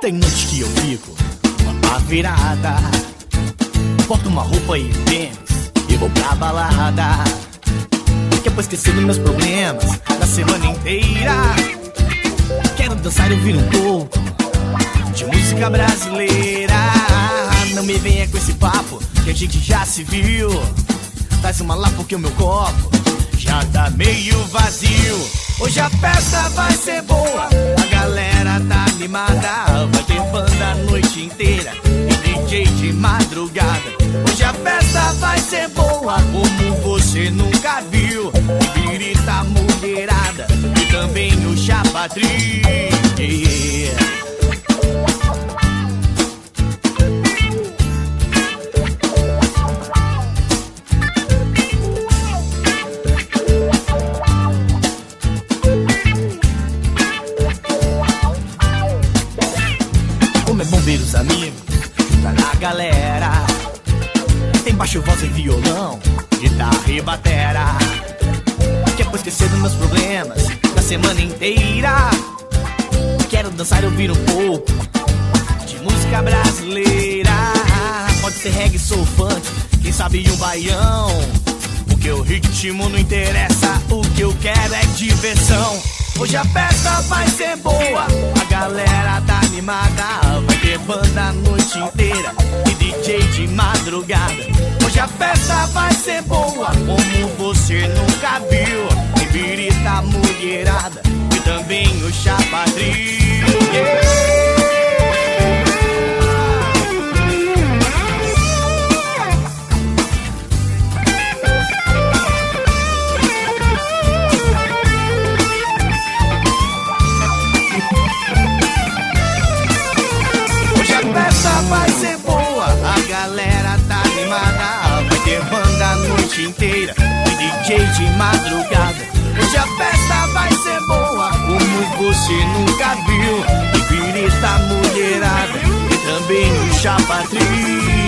Tem noite que eu fico à virada, boto uma roupa e tênis e vou pra balada, que é pra esquecer dos meus problemas da semana inteira. Quero dançar e ouvir um pouco de música brasileira. Não me venha com esse papo que a gente já se viu. Traz uma lá porque o meu copo já tá meio vazio. Hoje a festa vai ser boa, a galera tá animada. Vai ter banda a noite inteira e DJ de madrugada. Hoje a festa vai ser boa como você nunca viu. Grita mulherada e também o chapadril. Como é bom ver os amigos juntar na galera. Tem baixo, voz e violão, guitarra e batera, que é pra esquecer dos meus problemas da semana inteira. Quero dançar e ouvir um pouco de música brasileira. Pode ser reggae, soul, funk, quem sabe um baião. Porque o ritmo não interessa, o que eu quero é diversão. Hoje a festa vai ser boa, a galera tá animada. Vai ter banda a noite inteira e DJ de madrugada. Hoje a festa vai ser boa como você nunca viu. E birita mulherada e também o chapadril. Vai ser boa, a galera tá animada. Vai ter banda a noite inteira e DJ de madrugada. Hoje a festa vai ser boa como você nunca viu. E birita mulherada e também o chapadril.